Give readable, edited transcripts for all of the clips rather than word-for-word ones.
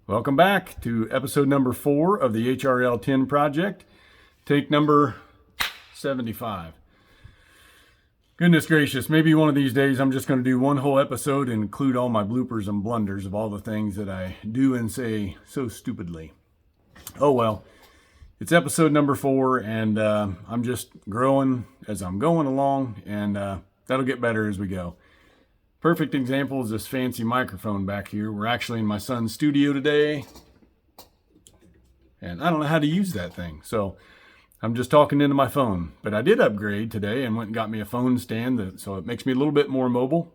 Welcome back to episode number 4 of the HRL 10 project, take number 75. Goodness gracious, maybe one of these days I'm just going to do one whole episode and include all my bloopers and blunders of all the things that I do and say so stupidly. Oh well, it's episode number 4 and I'm just growing as I'm going along, and that'll get better as we go. Perfect example is this fancy microphone back here. We're actually in my son's studio today, and I don't know how to use that thing, so I'm just talking into my phone. But I did upgrade today and went and got me a phone stand, so it makes me a little bit more mobile,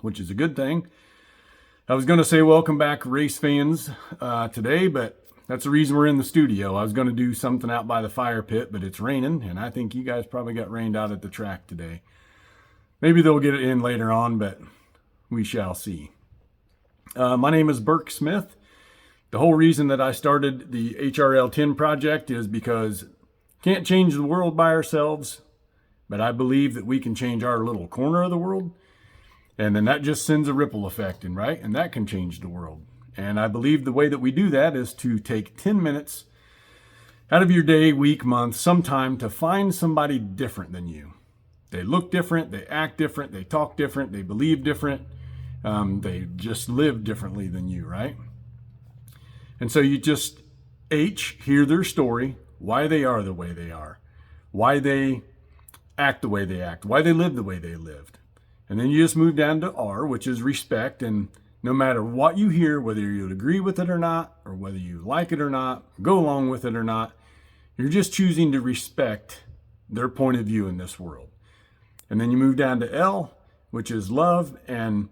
which is a good thing. I was going to say welcome back, race fans, today, but that's the reason we're in the studio. I was going to do something out by the fire pit, but it's raining, and I think you guys probably got rained out at the track today. Maybe they'll get it in later on, but we shall see. My name is Burke Smith. The whole reason that I started the HRL 10 project is because can't change the world by ourselves, but I believe that we can change our little corner of the world, and then that just sends a ripple effect, and that can change the world. And I believe the way that we do that is to take 10 minutes out of your day, week, month, sometime to find somebody different than you. They look different, they act different, they talk different, they believe different, they just live differently than you, right? And so you just hear their story, why they are the way they are, why they act the way they act, why they live the way they lived. And then you just move down to R, which is respect. And no matter what you hear, whether you agree with it or not, or whether you like it or not, go along with it or not, you're just choosing to respect their point of view in this world. And then you move down to L, which is love. And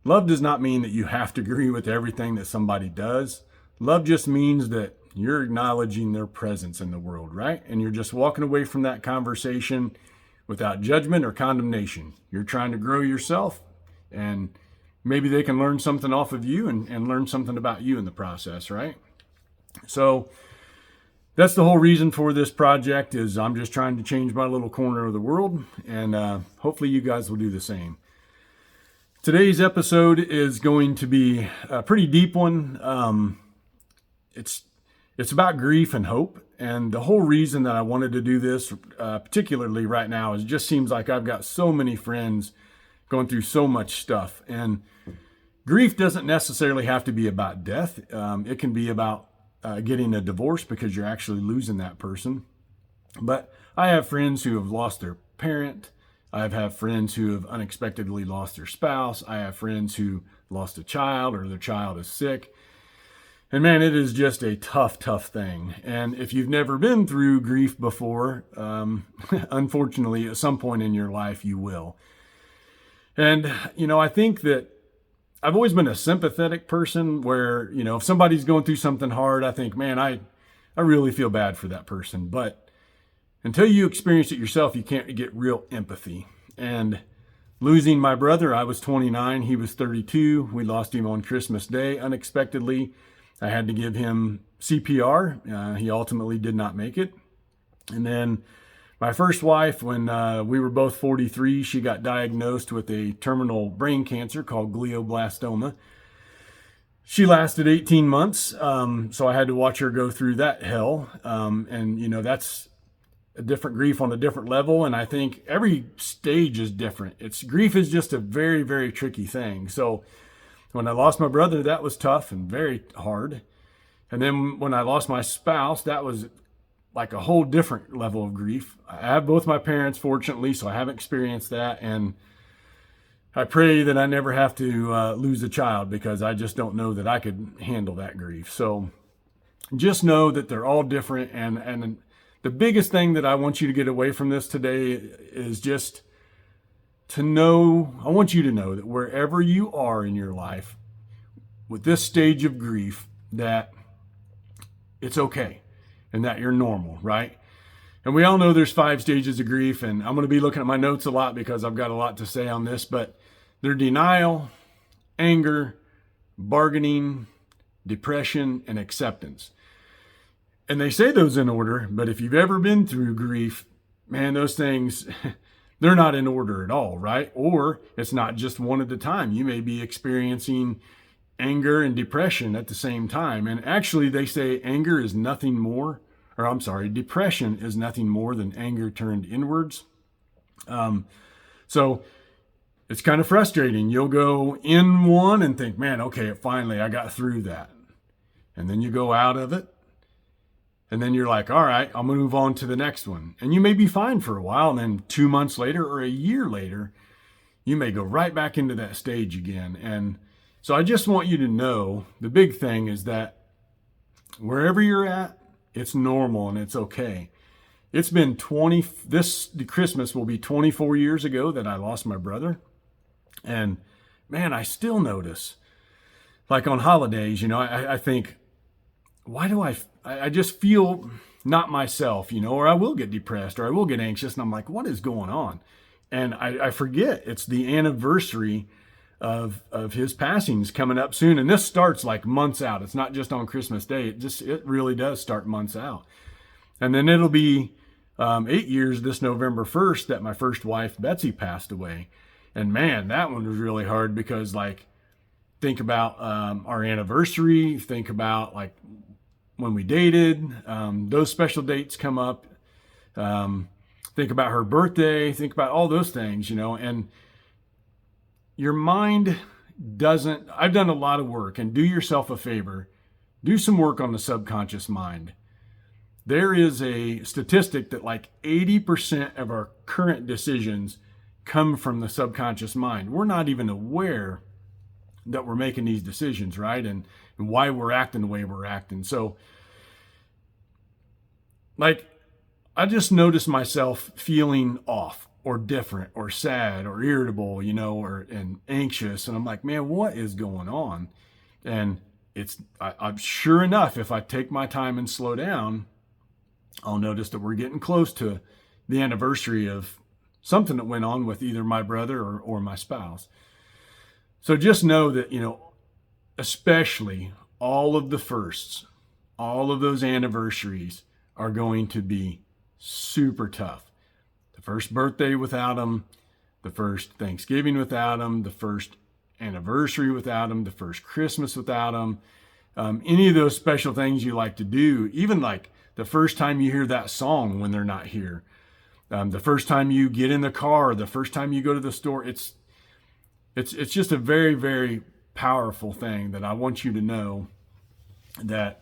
love does not mean that you have to agree with everything that somebody does. Love just means that you're acknowledging their presence in the world, right? And you're just walking away from that conversation without judgment or condemnation. You're trying to grow yourself, and maybe they can learn something off of you and learn something about you in the process, right? So that's the whole reason for this project, is I'm just trying to change my little corner of the world, and hopefully you guys will do the same. Today's episode is going to be a pretty deep one. It's about grief and hope, and the whole reason that I wanted to do this, particularly right now, is it just seems like I've got so many friends going through so much stuff, and grief doesn't necessarily have to be about death. It can be about getting a divorce because you're actually losing that person. But I have friends who have lost their parent. I have friends who have unexpectedly lost their spouse. I have friends who lost a child, or their child is sick. And man, it is just a tough, tough thing. And if you've never been through grief before, unfortunately, at some point in your life, you will. And, I think that I've always been a sympathetic person where, if somebody's going through something hard, I think, man, I really feel bad for that person. But until you experience it yourself, you can't get real empathy. And losing my brother, I was 29, he was 32. We lost him on Christmas Day unexpectedly. I had to give him CPR. He ultimately did not make it. And then my first wife, when we were both 43, she got diagnosed with a terminal brain cancer called glioblastoma. She lasted 18 months, so I had to watch her go through that hell. And that's a different grief on a different level, and I think every stage is different. Grief is just a very, very tricky thing. So when I lost my brother, that was tough and very hard. And then when I lost my spouse, that was like a whole different level of grief. I have both my parents, fortunately, so I haven't experienced that. And I pray that I never have to lose a child, because I just don't know that I could handle that grief. So just know that they're all different. And the biggest thing that I want you to get away from this today is just I want you to know that wherever you are in your life with this stage of grief, that it's okay and that you're normal, right? And we all know there's 5 stages of grief, and I'm going to be looking at my notes a lot because I've got a lot to say on this, but they're denial, anger, bargaining, depression, and acceptance. And they say those in order, but if you've ever been through grief, man, those things, they're not in order at all, right? Or it's not just one at a time. You may be experiencing anger and depression at the same time. And actually, they say anger is nothing more, or I'm sorry, depression is nothing more than anger turned inwards. So it's kind of frustrating. You'll go in one and think, man, okay, finally I got through that. And then you go out of it. And then you're like, all right, I'll move on to the next one. And you may be fine for a while. And then 2 months later or a year later, you may go right back into that stage again. And so I just want you to know the big thing is that wherever you're at, it's normal and it's okay. It's been this Christmas will be 24 years ago that I lost my brother. And man, I still notice, like on holidays, I think, why do I just feel not myself, or I will get depressed or I will get anxious. And I'm like, what is going on? And I forget it's the anniversary of his passings coming up soon. And this starts like months out. It's not just on Christmas Day. It really does start months out. And then it'll be 8 years this November 1st that my first wife, Betsy, passed away. And man, that one was really hard because think about our anniversary, think about when we dated, those special dates come up. Think about her birthday, think about all those things, and your mind doesn't, I've done a lot of work, and do yourself a favor, do some work on the subconscious mind. There is a statistic that 80% of our current decisions come from the subconscious mind. We're not even aware that we're making these decisions, right? And why we're acting the way we're acting. So I just noticed myself feeling off or different or sad or irritable, and anxious. And I'm like, man, what is going on? And I'm sure enough, if I take my time and slow down, I'll notice that we're getting close to the anniversary of something that went on with either my brother or my spouse. So just know that, especially all of the firsts, all of those anniversaries are going to be super tough. The first birthday without them, the first Thanksgiving without them, the first anniversary without them, the first Christmas without them, any of those special things you like to do, even the first time you hear that song when they're not here, the first time you get in the car, the first time you go to the store, it's just a very, very powerful thing that I want you to know that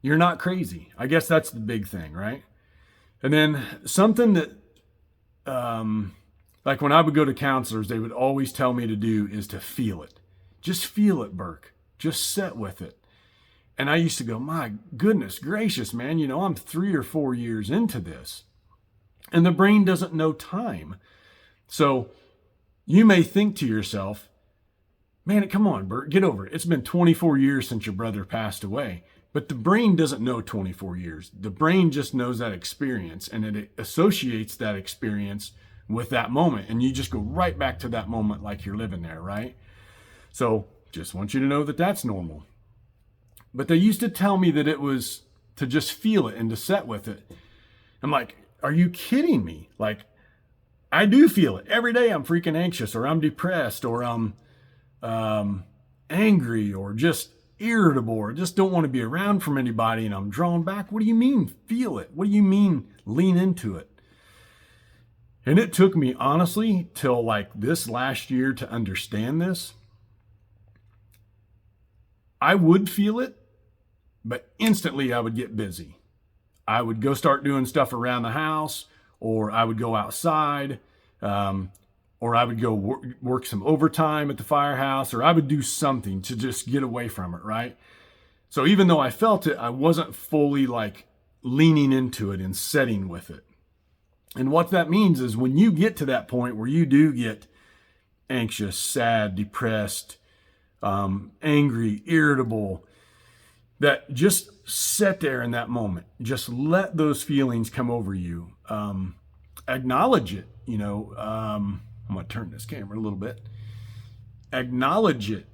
you're not crazy. I guess that's the big thing, right? And then something that, when I would go to counselors, they would always tell me to do is to feel it. Just feel it, Burke. Just sit with it. And I used to go, my goodness gracious, man, I'm 3 or 4 years into this. And the brain doesn't know time. So you may think to yourself, man, come on, Bert, get over it. It's been 24 years since your brother passed away. But the brain doesn't know 24 years. The brain just knows that experience, and it associates that experience with that moment. And you just go right back to that moment like you're living there, right? So just want you to know that that's normal. But they used to tell me that it was to just feel it and to sit with it. I'm like, are you kidding me? I do feel it. Every day I'm freaking anxious, or I'm depressed, or I'm angry, or just irritable, or just don't want to be around from anybody, and I'm drawn back. What do you mean feel it? What do you mean lean into it? And it took me, honestly, till this last year to understand this. I would feel it, but instantly I would get busy. I would go start doing stuff around the house, or I would go outside, or I would go work some overtime at the firehouse, or I would do something to just get away from it, right? So even though I felt it, I wasn't fully leaning into it and setting with it. And what that means is when you get to that point where you do get anxious, sad, depressed, angry, irritable, that just sit there in that moment. Just let those feelings come over you. Acknowledge it. I'm going to turn this camera a little bit. Acknowledge it.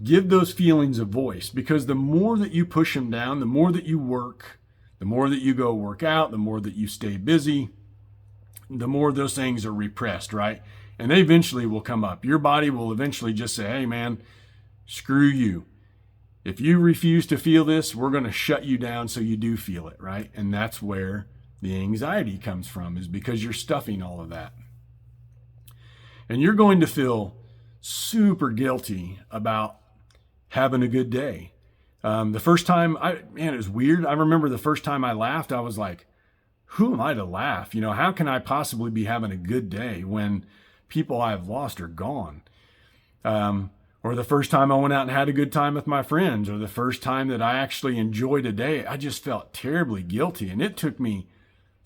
Give those feelings a voice, because the more that you push them down, the more that you work, the more that you go work out, the more that you stay busy, the more those things are repressed, right? And they eventually will come up. Your body will eventually just say, hey man, screw you. If you refuse to feel this, we're going to shut you down so you do feel it, right? And that's where the anxiety comes from, is because you're stuffing all of that. And you're going to feel super guilty about having a good day. The first time, it was weird. I remember the first time I laughed, I was like, who am I to laugh? How can I possibly be having a good day when people I've lost are gone? Or the first time I went out and had a good time with my friends, or the first time that I actually enjoyed a day, I just felt terribly guilty. And it took me,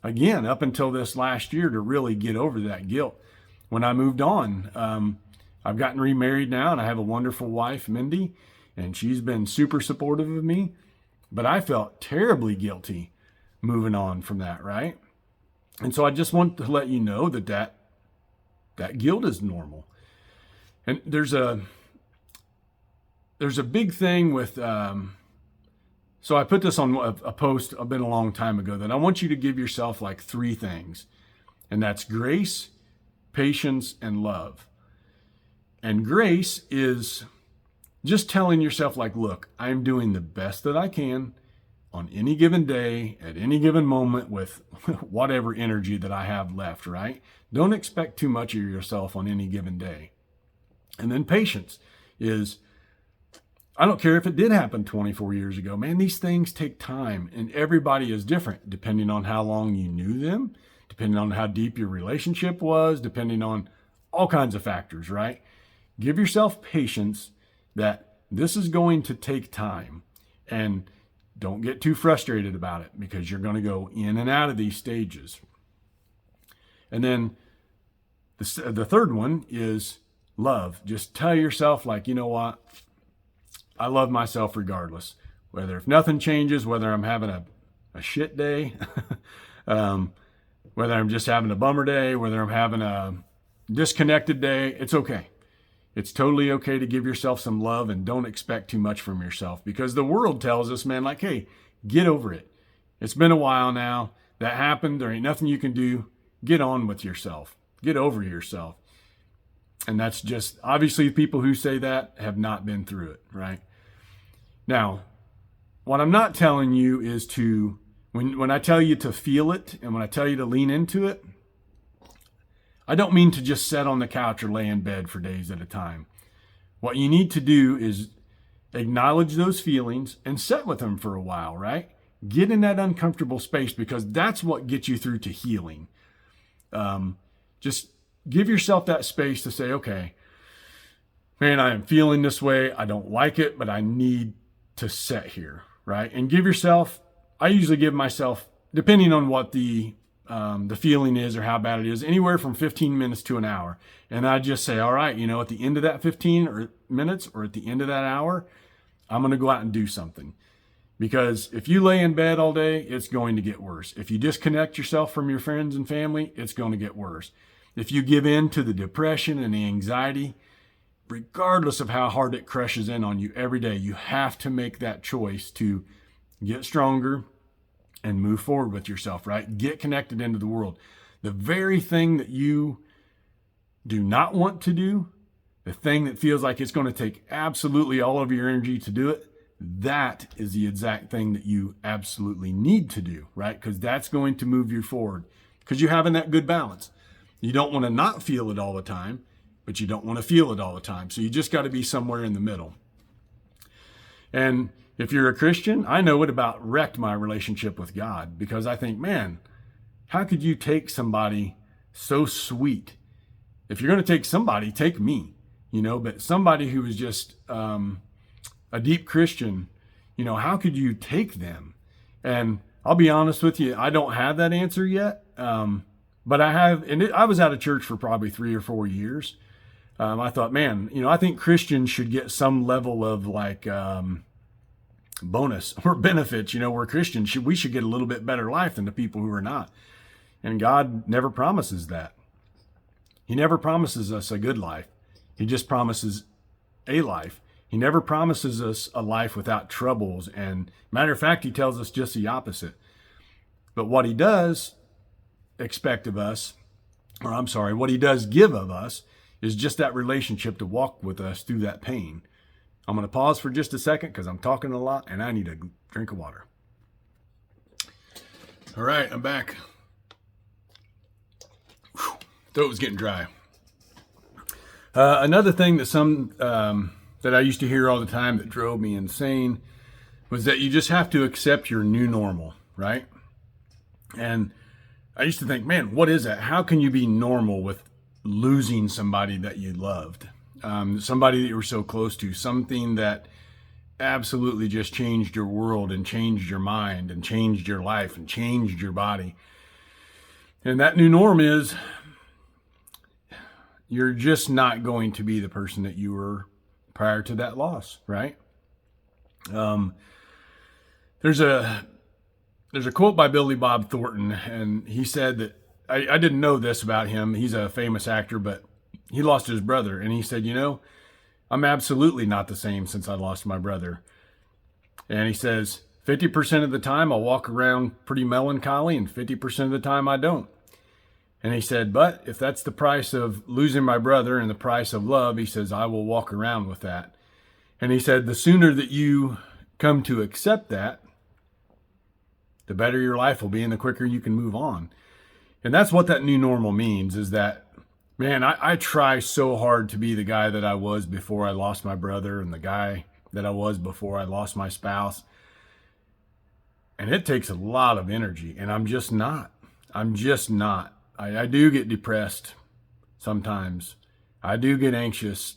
again, up until this last year to really get over that guilt. When I moved on, I've gotten remarried now, and I have a wonderful wife, Mindy, and she's been super supportive of me. But I felt terribly guilty moving on from that, right? And so I just want to let you know that guilt is normal. And there's a big thing with, so I put this on a post a long time ago, that I want you to give yourself like 3 things. And that's grace, patience, and love. And grace is just telling yourself like, look, I'm doing the best that I can on any given day, at any given moment, with whatever energy that I have left, right? Don't expect too much of yourself on any given day. And then patience is, I don't care if it did happen 24 years ago, man, these things take time, and everybody is different depending on how long you knew them, depending on how deep your relationship was, depending on all kinds of factors, right? Give yourself patience that this is going to take time, and don't get too frustrated about it, because you're going to go in and out of these stages. And then the third one is love. Just tell yourself like, you know what? I love myself regardless. Whether if nothing changes, whether I'm having a shit day, whether I'm just having a bummer day, whether I'm having a disconnected day, it's okay. It's totally okay to give yourself some love, and don't expect too much from yourself, because the world tells us, man, like, hey, get over it. It's been a while now. That happened. There ain't nothing you can do. Get on with yourself. Get over yourself. And that's just, obviously, people who say that have not been through it, right? Now, what I'm not telling you is to, when I tell you to feel it, and when I tell you to lean into it, I don't mean to just sit on the couch or lay in bed for days at a time. What you need to do is acknowledge those feelings and sit with them for a while, right? Get in that uncomfortable space, because that's what gets you through to healing. Just give yourself that space to say, okay, man, I am feeling this way. I don't like it, but I need to sit here, right? And give yourself, I usually give myself, depending on what the feeling is or how bad it is, anywhere from 15 minutes to an hour. And I just say, all right, at the end of that 15 minutes or at the end of that hour, I'm going to go out and do something. Because if you lay in bed all day, it's going to get worse. If you disconnect yourself from your friends and family, it's going to get worse. If you give in to the depression and the anxiety, regardless of how hard it crushes in on you every day, you have to make that choice to get stronger and move forward with yourself, right? Get connected into the world. The very thing that you do not want to do, the thing that feels like it's going to take absolutely all of your energy to do it, that is the exact thing that you absolutely need to do, right? Because that's going to move you forward, because you're having that good balance. You don't want to not feel it all the time, but you don't want to feel it all the time. So you just got to be somewhere in the middle. And if you're a Christian, I know it about wrecked my relationship with God, because I think, man, how could you take somebody so sweet? If you're going to take somebody, take me, but somebody who is just a deep Christian, how could you take them? And I'll be honest with you, I don't have that answer yet. But I have, and I was out of church for probably 3 or 4 years. I thought, man, I think Christians should get some level of like bonus or benefits. We're Christians. We should get a little bit better life than the people who are not. And God never promises that. He never promises us a good life. He just promises a life. He never promises us a life without troubles. And matter of fact, he tells us just the opposite. But what he does expect of us or I'm sorry, what he does give of us is just that relationship to walk with us through that pain. I'm going to pause for just a second because I'm talking a lot and I need a drink of water. All right, I'm back. Whew, throat was getting dry. Another thing that I used to hear all the time that drove me insane was that you just have to accept your new normal, right? And I used to think, man, what is that? How can you be normal with losing somebody that you loved? Somebody that you were so close to, something that absolutely just changed your world and changed your mind and changed your life and changed your body. And that new norm is you're just not going to be the person that you were prior to that loss, right? There's a quote by Billy Bob Thornton, and he said that, I didn't know this about him. He's a famous actor, but he lost his brother. And he said, I'm absolutely not the same since I lost my brother. And he says, 50% of the time I'll walk around pretty melancholy and 50% of the time I don't. And he said, but if that's the price of losing my brother and the price of love, he says, I will walk around with that. And he said, the sooner that you come to accept that, the better your life will be and the quicker you can move on. And that's what that new normal means, is that, man, I try so hard to be the guy that I was before I lost my brother and the guy that I was before I lost my spouse. And it takes a lot of energy, and I'm just not. I do get depressed sometimes. I do get anxious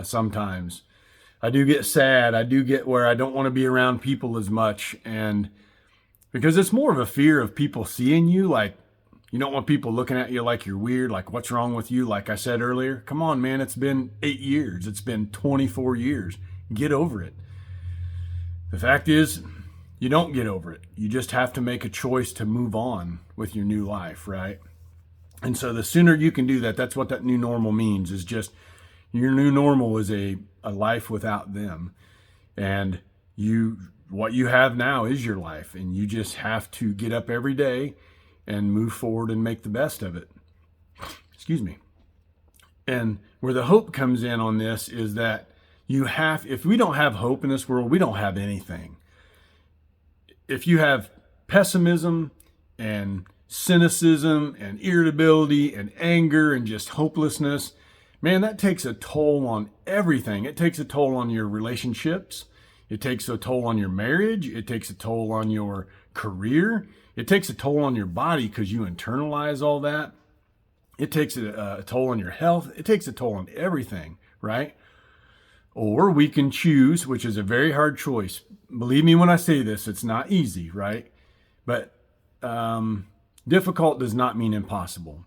sometimes. I do get sad. I do get where I don't want to be around people as much. And because it's more of a fear of people seeing you, like you don't want people looking at you like you're weird, like what's wrong with you? Like I said earlier, come on, man, it's been 8 years. It's been 24 years. Get over it. The fact is, you don't get over it. You just have to make a choice to move on with your new life, right? And so the sooner you can do that, that's what that new normal means, is just your new normal is a life without them. And what you have now is your life, and you just have to get up every day and move forward and make the best of it. Excuse me. And where the hope comes in on this is that if we don't have hope in this world, we don't have anything. If you have pessimism and cynicism and irritability and anger and just hopelessness, man, that takes a toll on everything. It takes a toll on your relationships. It takes a toll on your marriage. It takes a toll on your career. It takes a toll on your body because you internalize all that. It takes a toll on your health. It takes a toll on everything, right? Or we can choose, which is a very hard choice. Believe me when I say this, it's not easy, right? But difficult does not mean impossible.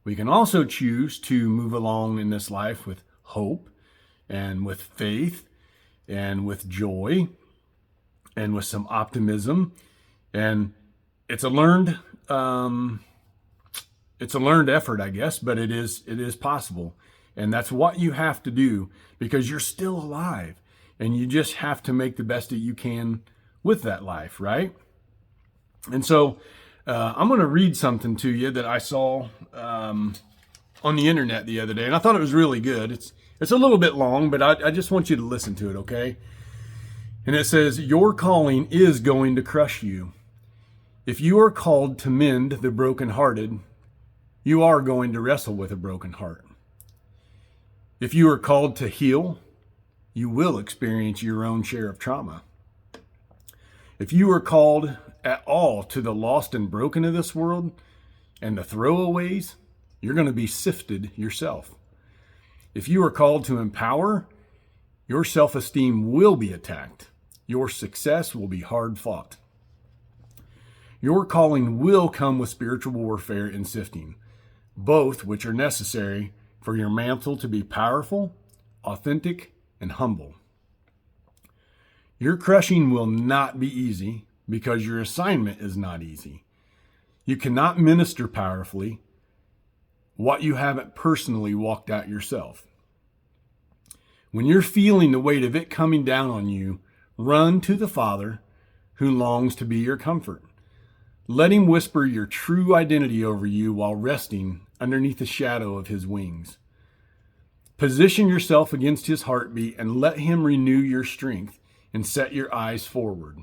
We can also choose to move along in this life with hope and with faith and with joy and with some optimism. And it's a learned effort, I guess, but it is possible. And that's what you have to do, because you're still alive and you just have to make the best that you can with that life, right? And so I'm going to read something to you that I saw on the internet the other day, and I thought it was really good. It's a little bit long, but I just want you to listen to it, okay? And it says, your calling is going to crush you. If you are called to mend the brokenhearted, you are going to wrestle with a broken heart. If you are called to heal, you will experience your own share of trauma. If you are called at all to the lost and broken of this world and the throwaways, you're going to be sifted yourself. If you are called to empower, your self-esteem will be attacked. Your success will be hard fought. Your calling will come with spiritual warfare and sifting, both which are necessary for your mantle to be powerful, authentic, and humble. Your crushing will not be easy because your assignment is not easy. You cannot minister powerfully what you haven't personally walked out yourself. When you're feeling the weight of it coming down on you, run to the Father who longs to be your comfort. Let him whisper your true identity over you while resting underneath the shadow of his wings. Position yourself against his heartbeat and let him renew your strength and set your eyes forward.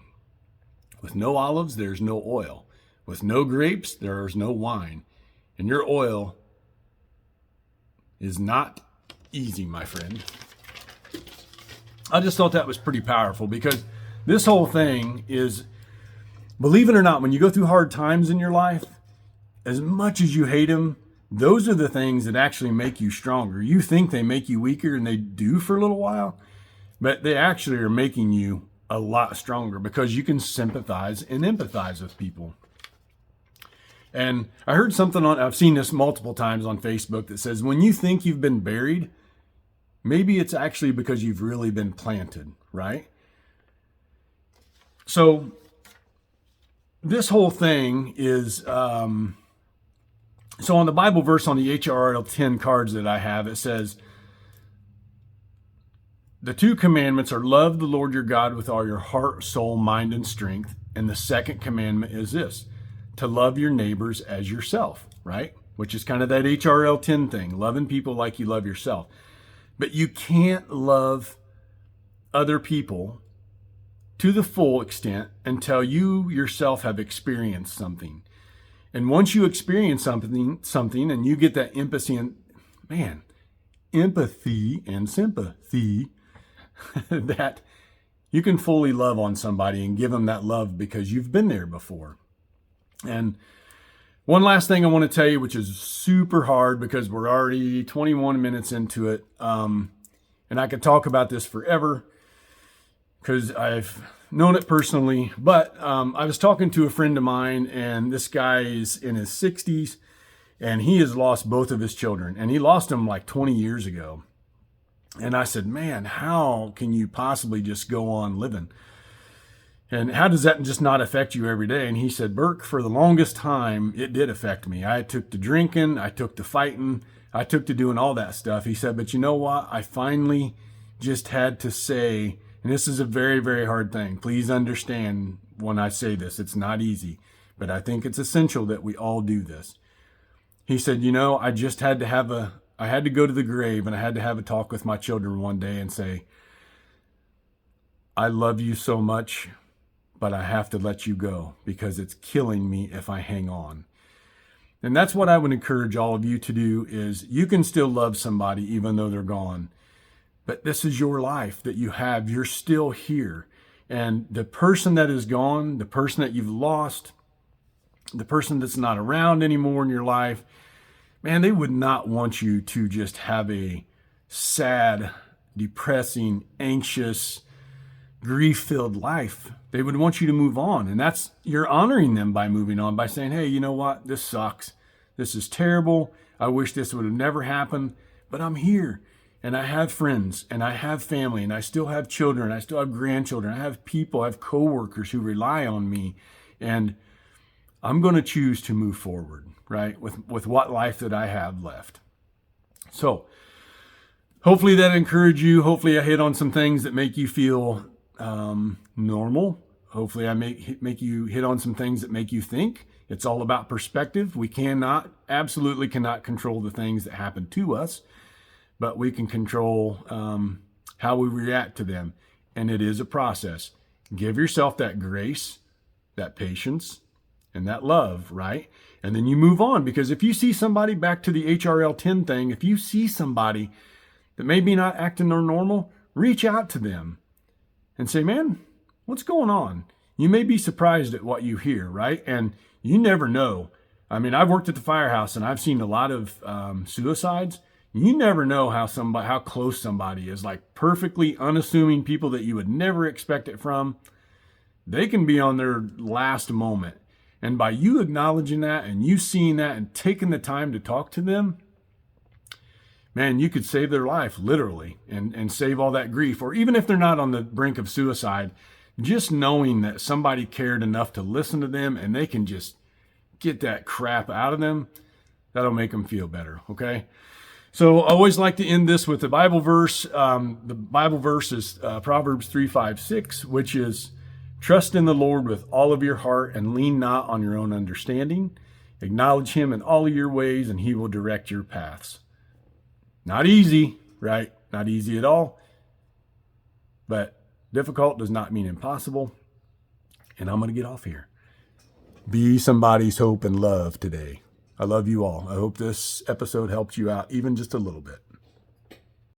With no olives, there's no oil. With no grapes, there is no wine. And your oil is not easy, my friend. I just thought that was pretty powerful because this whole thing is, believe it or not, when you go through hard times in your life, as much as you hate them, those are the things that actually make you stronger. You think they make you weaker, and they do for a little while, but they actually are making you a lot stronger because you can sympathize and empathize with people. And I heard something I've seen this multiple times on Facebook that says, when you think you've been buried, maybe it's actually because you've really been planted, right? So this whole thing is, so on the Bible verse on the HRL 10 cards that I have, it says, the 2 commandments are love the Lord your God with all your heart, soul, mind, and strength. And the second commandment is this, to love your neighbors as yourself, right? Which is kind of that HRL 10 thing, loving people like you love yourself. But you can't love other people to the full extent until you yourself have experienced something. And once you experience something and you get that empathy and sympathy, that you can fully love on somebody and give them that love because you've been there before. And one last thing I want to tell you, which is super hard because we're already 21 minutes into it. And I could talk about this forever because I've known it personally. But I was talking to a friend of mine, and this guy is in his 60s, and he has lost both of his children. And he lost them like 20 years ago. And I said, man, how can you possibly just go on living? And how does that just not affect you every day? And he said, Burke, for the longest time, it did affect me. I took to drinking, I took to fighting, I took to doing all that stuff. He said, but you know what? I finally just had to say, and this is a very, very hard thing. Please understand when I say this, it's not easy, but I think it's essential that we all do this. He said, I just had to I had to go to the grave, and I had to have a talk with my children one day and say, I love you so much, but I have to let you go because it's killing me if I hang on. And that's what I would encourage all of you to do is you can still love somebody even though they're gone. But this is your life that you have. You're still here. And the person that is gone, the person that you've lost, the person that's not around anymore in your life, man, they would not want you to just have a sad, depressing, anxious, grief-filled life. They would want you to move on. And you're honoring them by moving on, by saying, hey, you know what? This sucks. This is terrible. I wish this would have never happened, but I'm here. And I have friends, and I have family, and I still have children. I still have grandchildren. I have people, I have coworkers who rely on me. And I'm going to choose to move forward, right? With what life that I have left. So hopefully that encouraged you. Hopefully I hit on some things that make you feel normal. Hopefully I make you hit on some things that make you think. It's all about perspective. We absolutely cannot control the things that happen to us, but we can control how we react to them. And it is a process. Give yourself that grace, that patience, and that love, right? And then you move on, because if you see somebody, back to the HRL 10 thing, if you see somebody that may be not acting normal, reach out to them and say, man, what's going on? You may be surprised at what you hear, right? And you never know. I mean, I've worked at the firehouse and I've seen a lot of suicides. You never know how close somebody is, like perfectly unassuming people that you would never expect it from. They can be on their last moment. And by you acknowledging that and you seeing that and taking the time to talk to them, man, you could save their life literally and save all that grief. Or even if they're not on the brink of suicide, just knowing that somebody cared enough to listen to them and they can just get that crap out of them, that'll make them feel better, okay? So I always like to end this with the Bible verse. The Bible verse is Proverbs 3:5-6, which is, Trust in the Lord with all of your heart and lean not on your own understanding. Acknowledge him in all of your ways and he will direct your paths. Not easy, right? Not easy at all. But difficult does not mean impossible. And I'm going to get off here. Be somebody's hope and love today. I love you all. I hope this episode helped you out even just a little bit.